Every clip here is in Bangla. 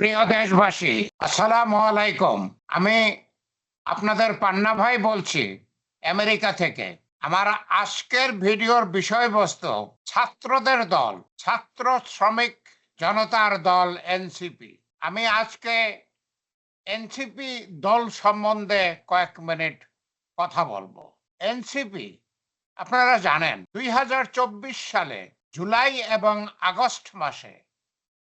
প্রিয় দেশবাসী, আসসালামু আলাইকুম। আমি আপনাদের পান্না ভাই বলছি আমেরিকা থেকে। আমার আজকের ভিডিওর বিষয়বস্তু ছাত্রদের দল, ছাত্র শ্রমিক জনতার দল এনসিপি। আমি আজকে এনসিপি দল সম্বন্ধে কয়েক মিনিট কথা বলবো। এনসিপি আপনারা জানেন ২০২৪ সালে জুলাই এবং আগস্ট মাসে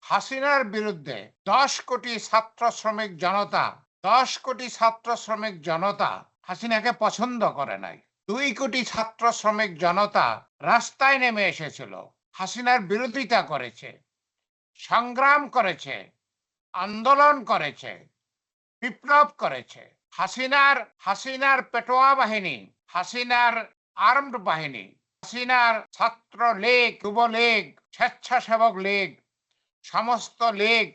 হাসিনার বিরুদ্ধে ১০ কোটি ছাত্র শ্রমিক জনতা ১০ কোটি ছাত্র শ্রমিক জনতা হাসিনাকে পছন্দ করে নাই। ২ কোটি ছাত্র শ্রমিক জনতা রাস্তায় নেমে এসেছিল, হাসিনার বিরোধিতা করেছে, সংগ্রাম করেছে, আন্দোলন করেছে, বিপ্লব করেছে। হাসিনার পেটোয়া বাহিনী, হাসিনার আর্মড বাহিনী, হাসিনার ছাত্র লীগ, যুবলীগ, স্বেচ্ছাসেবক লীগ, সমস্ত লীগ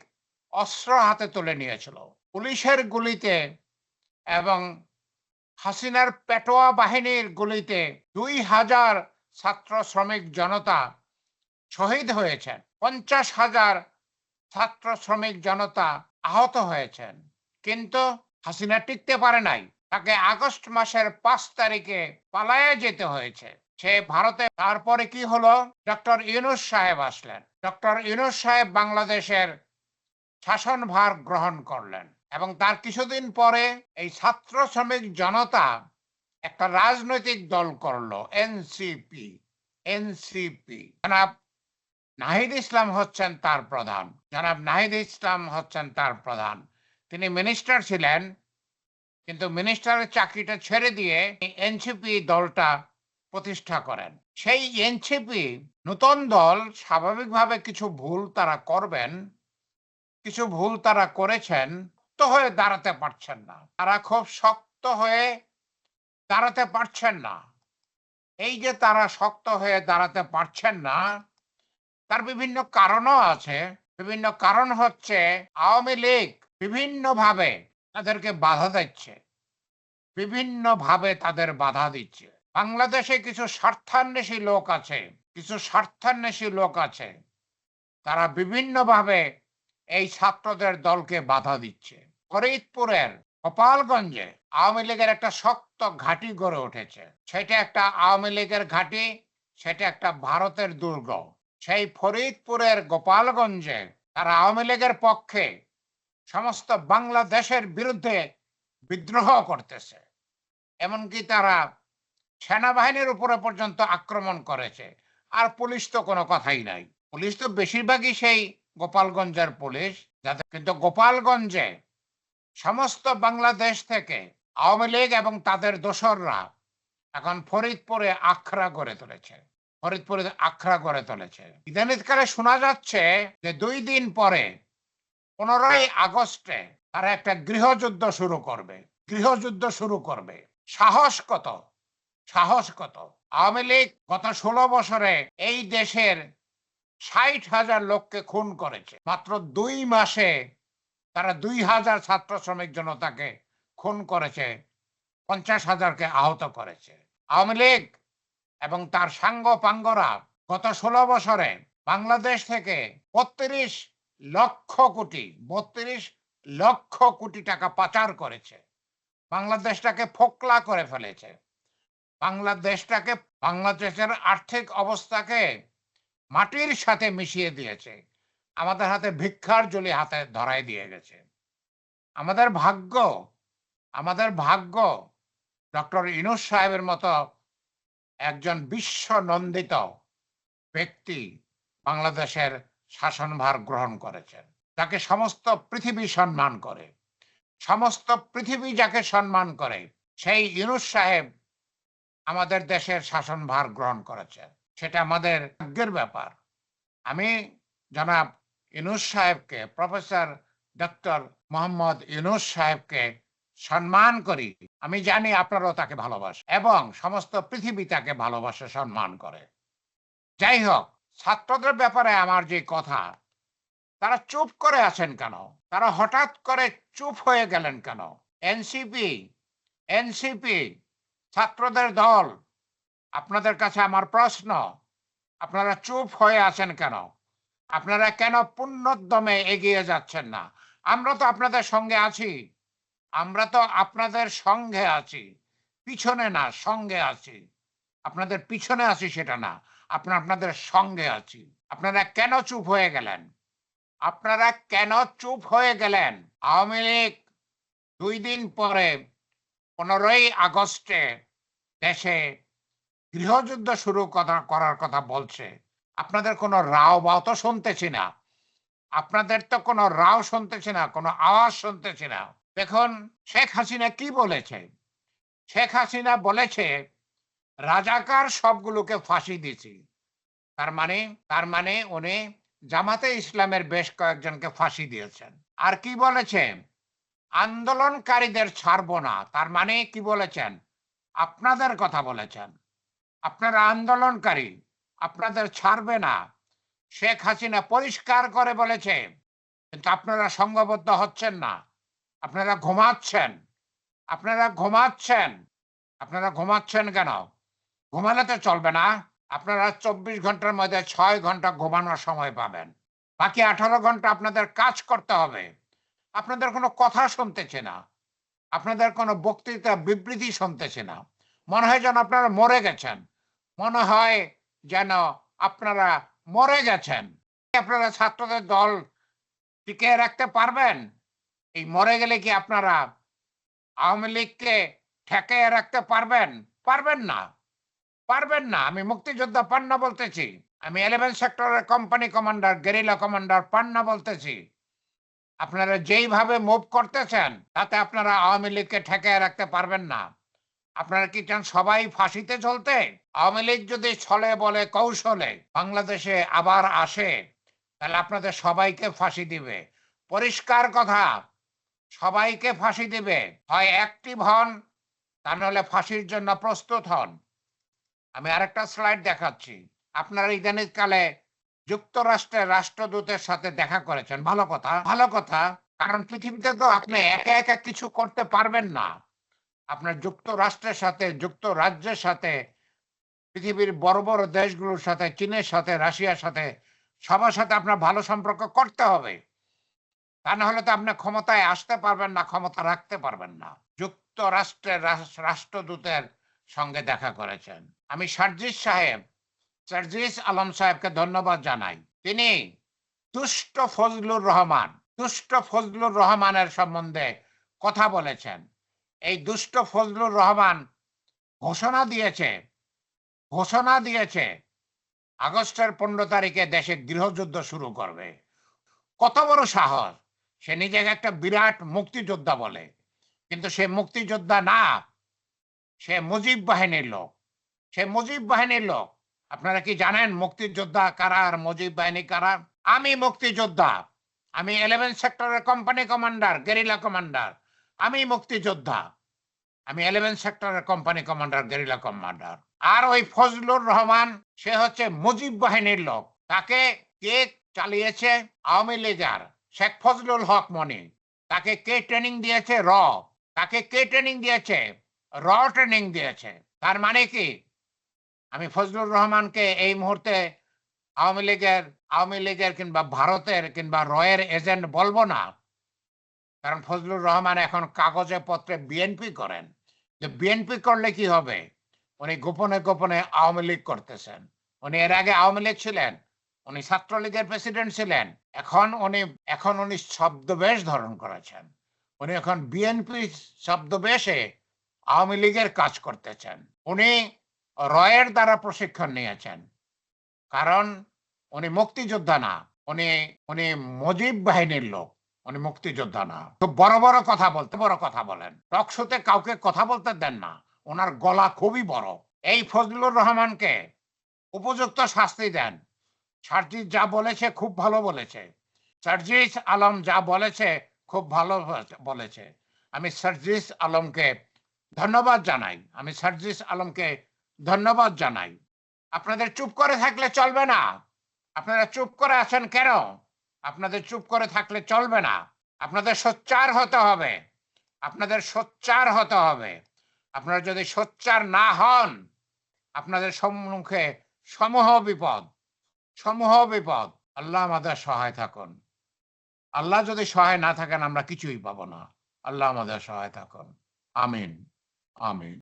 অস্ত্র হাতে তুলে নিয়েছিল। পুলিশের গুলিতে এবং হাসিনার পেটোয়া বাহিনীর গুলিতে ২,০০০ ছাত্র শ্রমিক জনতা শহীদ হয়েছেন, ৫০,০০০ ছাত্র শ্রমিক জনতা আহত হয়েছেন। কিন্তু হাসিনা টিকতে পারে নাই। তাকে আগস্ট মাসের ৫ তারিখে পালায়ে যেতে হয়েছে। সে ভারতে। তারপরে কি হলো? ডক্টর ইউনূস সাহেব আসলেন। ডক্টর ইউনূস সাহেব বাংলাদেশের শাসনভার গ্রহণ করলেন এবং তার কিছুদিন পরে এই ছাত্র শ্রমিক জনতা একটা রাজনৈতিক দল করলো, এনসিপি। এনসিপি জনাব নাহিদ ইসলাম হচ্ছেন তার প্রধান। জনাব নাহিদ ইসলাম হচ্ছেন তার প্রধান। তিনি মিনিস্টার ছিলেন, কিন্তু মিনিস্টারের চাকরিটা ছেড়ে দিয়ে এনসিপি দলটা প্রতিষ্ঠা করেন। সেই এনসিপি নতুন দল, স্বাভাবিকভাবে কিছু ভুল তারা করবেন, কিছু ভুল তারা করেছেন, শক্ত হয়ে দাঁড়াতে পারছেন না। তারা খুব শক্ত হয়ে দাঁড়াতে পারছেন না। এই যে তারা শক্ত হয়ে দাঁড়াতে পারছেন না, তার বিভিন্ন কারণও আছে। বিভিন্ন কারণ হচ্ছে আওয়ামী লীগ বিভিন্নভাবে তাদেরকে বাধা দিচ্ছে, বিভিন্নভাবে তাদের বাধা দিচ্ছে। বাংলাদেশে কিছু স্বার্থান্বেষী লোক আছে, তারা বিভিন্নভাবে এই ছাত্রদের দলকে বাধা দিচ্ছে। ফরিদপুরের গোপালগঞ্জে আওয়ামী লীগের একটা শক্ত ঘাঁটি গড়ে উঠেছে। সেটা একটা আওয়ামী লীগের ঘাঁটি, সেটা একটা ভারতের দুর্গ। সেই ফরিদপুরের গোপালগঞ্জে তারা আওয়ামী লীগের পক্ষে সমস্ত বাংলাদেশের বিরুদ্ধে বিদ্রোহ করতেছে। এমনকি তারা সেনাবাহিনীর উপরে পর্যন্ত আক্রমণ করেছে। আর পুলিশ তো কোনো কথাই নাই। পুলিশ তো বেশিরভাগই সেই গোপালগঞ্জের পুলিশ, যাতে কিন্তু গোপালগঞ্জে সমস্ত বাংলাদেশ থেকে আওয়ামী লীগ এবং তাদের দোসররা এখন ফরিদপুরে আখড়া গড়ে তুলেছে। ইদানিংকালে শোনা যাচ্ছে যে ২ দিন পরে ১৫ই আগস্টে তারা একটা গৃহযুদ্ধ শুরু করবে। সাহস কত! আওয়ামী লীগ গত ১৬ বছরে এই দেশের ৬০,০০০ লোককে খুন করেছে। মাত্র ২ মাসে তারা ২,০০০ ছাত্র শ্রমিক জনতাকে খুন করেছে, ৫০,০০০কে আহত করেছে। আওয়ামী লীগ এবং তার সাঙ্গ পাঙ্গরা গত ১৬ বছরে বাংলাদেশ থেকে ৩২ লক্ষ কোটি টাকা পাচার করেছে। বাংলাদেশটাকে ফোকলা করে ফেলেছে। বাংলাদেশের আর্থিক অবস্থাকে মাটির সাথে মিশিয়ে দিয়েছে। আমাদের হাতে ভিক্ষার ঝুলি হাতে ধরায় দিয়ে গেছে। আমাদের ভাগ্য ডক্টর ইউনূস সাহেবের মতো একজন বিশ্বনন্দিত ব্যক্তি বাংলাদেশের শাসনভার গ্রহণ করেছেন। তাকে সমস্ত পৃথিবী সম্মান করে। যাকে সম্মান করে, সেই ইউনূস সাহেব আমাদের দেশের শাসনভার গ্রহণ করেছেন। সেটা আমাদের ভাগ্যের ব্যাপার। আমি জনাব ইউনূস সাহেবকে, প্রফেসর ডক্টর মোহাম্মদ ইউনূস সাহেবকে সম্মান করি। আমি জানি আপনারাও তাকে ভালোবাসেন এবং সমস্ত পৃথিবী তাকে ভালোবাসে, সম্মান করে। যাই হোক, ছাত্রদের ব্যাপারে আমার যে কথা, তারা চুপ করে আছেন কেন? তারা হঠাৎ করে চুপ হয়ে গেলেন কেন? এনসিপি ছাত্রদের দল, আপনাদের কাছে আমার প্রশ্ন, আপনারা চুপ হয়ে আছেন কেন? আপনারা কেন পুণ্যোদ্যমে এগিয়ে যাচ্ছেন না? আমরা তো আপনাদের সঙ্গে আছি। আমরা তো আপনাদের সঙ্গে আছি। পিছনে না, সঙ্গে আছি। আপনাদের পিছনে আছি সেটা না। আপনাদের সঙ্গে আছি। আপনারা কেন চুপ হয়ে গেলেন? আপনারা কেন চুপ হয়ে গেলেন? আওয়ামী লীগ ২ দিন পরে ১৫ই আগস্টে দেশে গৃহযুদ্ধ শুরু করার কথা বলছে। আপনাদের কোনো রাও বাও তো শুনতেছি না। আপনাদের তো কোনো রাও শুনতেছি না, কোনো আওয়াজ শুনতেছি না। দেখুন শেখ হাসিনা কি বলেছে? শেখ হাসিনা বলেছে, "রাজাকার সবগুলোকে ফাঁসি দিছি।" তার মানে উনি জামাতে ইসলামের বেশ কয়েকজনকে ফাঁসি দিয়েছেন। আর কি বলেছে? "আন্দোলনকারীদের ছাড়বো না।" তার মানে কি বলেছেন? আপনাদের কথা বলেছেন। আপনারা আন্দোলনকারী, আপনাদের ছাড়বে না। শেখ হাসিনা পরিষ্কার করে বলেছে। কিন্তু আপনারা সংঘবদ্ধ হচ্ছেন না। আপনারা ঘুমাচ্ছেন। আপনারা ঘুমাচ্ছেন। আপনারা ঘুমাচ্ছেন কেন? ঘুমালে তো চলবে না। আপনারা ২৪ ঘন্টার মধ্যে ৬ ঘন্টা ঘুমানোর সময় পাবেন। বাকি ১৮ ঘন্টা আপনাদের কাজ করতে হবে। আপনাদের কোনো কথা শুনতেছি না। আপনাদের কোনো বক্তৃতা, বিবৃতি শুনতেছি না। মনে হয় যেন আপনারা মরে গেছেন। মনে হয় যেন আপনারা মরে গেছেন। আপনারা ছাত্রদের দল টিকিয়ে রাখতে পারবেন? এই মরে গেলে কি আপনারা আওয়ামী লীগকে ঠেকিয়ে রাখতে পারবেন? পারবেন না। পারবেন না। আমি মুক্তিযোদ্ধা পান্না বলতেছি। আমি 11 সেক্টরের কোম্পানি কমান্ডার, গেরিলা কমান্ডার পান্না বলতেছি। আপনারা যেইভাবে মুভ করতেছেন তাতে আপনারা আওয়ামী লীগকে ঠেকিয়ে রাখতে পারবেন না। আপনারা কি চান সবাই ফাঁসিতে চলতে? আওয়ামী লীগ যদি ছলে বলে কৌশলে বাংলাদেশে আবার আসে, তাহলে আপনাদের সবাইকে ফাঁসি দিবে। পরিষ্কার কথা, সবাইকে ফাঁসি দিবে। হয় অ্যাক্টিভ হন, তা নাহলে ফাঁসির জন্য প্রস্তুত হন। আমি আরেকটা স্লাইড দেখাচ্ছি। আপনারা ইদানিংকালে যুক্তরাষ্ট্রের রাষ্ট্রদূতের সাথে দেখা করেছেন। ভালো কথা, ভালো কথা। কারণ পৃথিবীতে তো আপনি একা, একা কিছু করতে পারবেন না। আপনার যুক্তরাষ্ট্রের সাথে, যুক্তরাজ্যের সাথে, পৃথিবীর বড়, বড় দেশগুলোর সাথে, চীনের সাথে, রাশিয়ার সাথে, সবার সাথে আপনার ভালো সম্পর্ক করতে হবে। তা না হলে তো আপনি ক্ষমতায় আসতে পারবেন না, ক্ষমতা রাখতে পারবেন না। যুক্তরাষ্ট্রের রাষ্ট্রদূতের সঙ্গে দেখা করেছেন। আমি সার্জিস আলম সাহেবকে ধন্যবাদ জানাই। তিনি দুষ্ট ফজলুর রহমানের সম্বন্ধে কথা বলেছেন। এই দুষ্ট ফজলুর রহমান ঘোষণা দিয়েছে আগস্টের ১৫ তারিখে দেশে গৃহযুদ্ধ শুরু করবে। কত বড় সাহস! সে নিজেকে একটা বিরাট মুক্তিযোদ্ধা বলে। কিন্তু সে মুক্তিযোদ্ধা না, সে মুজিব বাহিনীর লোক। আপনারা কি জানেন মুক্তিযোদ্ধা কারা আর মুজিব বাহিনী কারা? আমি মুক্তিযোদ্ধা। আমি 11 সেক্টরের কোম্পানি কমান্ডার, গেরিলা কমান্ডার। আমি মুক্তিযোদ্ধা। আমি 11 সেক্টরের কোম্পানি কমান্ডার, গেরিলা কমান্ডার। আর ওই ফজলুর রহমান, সে হচ্ছে মুজিব বাহিনীর লোক। তাকে কে চালিয়েছে? আওয়ামী লীগের শেখ ফজলুল হক মনি। তাকে কে ট্রেনিং দিয়েছে? তাকে কে ট্রেনিং দিয়েছে? ট্রেনিং দিয়েছে। তার মানে কি? আমি ফজলুর রহমানকে এই মুহূর্তে আওয়ামী লীগের কিংবা ভারতের কিংবা এর এজেন্ট বলবো না। কারণ ফজলুর রহমান এখন কাগজে পত্রে বিএনপি করেন। যে বিএনপি করলে কি হবে? উনি গোপনে, গোপনে আওয়ামী লীগ করতেছেন। উনি এর আগে আওয়ামী লীগ ছিলেন। উনি ছাত্রলীগের প্রেসিডেন্ট ছিলেন। এখন উনি ছদ্মবেশ ধারণ করেছেন। উনি এখন বিএনপি ছদ্মবেশে আওয়ামী লীগের কাজ করতেছেন। উনি এর দ্বারা প্রশিক্ষণ নিয়েছেন। কারণ উনি মুক্তিযোদ্ধা না। উনি মুজিব বাহিনীর লোক। উনি মুক্তিযোদ্ধা না। তো বড় কথা বলেন। টক শোতে কাউকে কথা বলতে দেন না। উনার গলা খুবই বড়। এই ফজলুর রহমানকে উপযুক্ত শাস্তি দেন। সার্জিস যা বলেছে খুব ভালো বলেছে। সার্জিস আলম যা বলেছে খুব ভালো বলেছে। আমি সার্জিস আলমকে ধন্যবাদ জানাই। আপনাদের চুপ করে থাকলে চলবে না। আপনারা চুপ করে আছেন কেন? আপনাদের চুপ করে থাকলে চলবে না। আপনাদের সোচ্চার হতে হবে। আপনারা যদি সোচ্চার না হন, আপনাদের সম্মুখে সমূহ বিপদ। আল্লাহ আমাদের সহায় থাকুন। আল্লাহ যদি সহায় না থাকেন আমরা কিছুই পাবো না। আল্লাহ আমাদের সহায় থাকুন। আমিন, আমিন।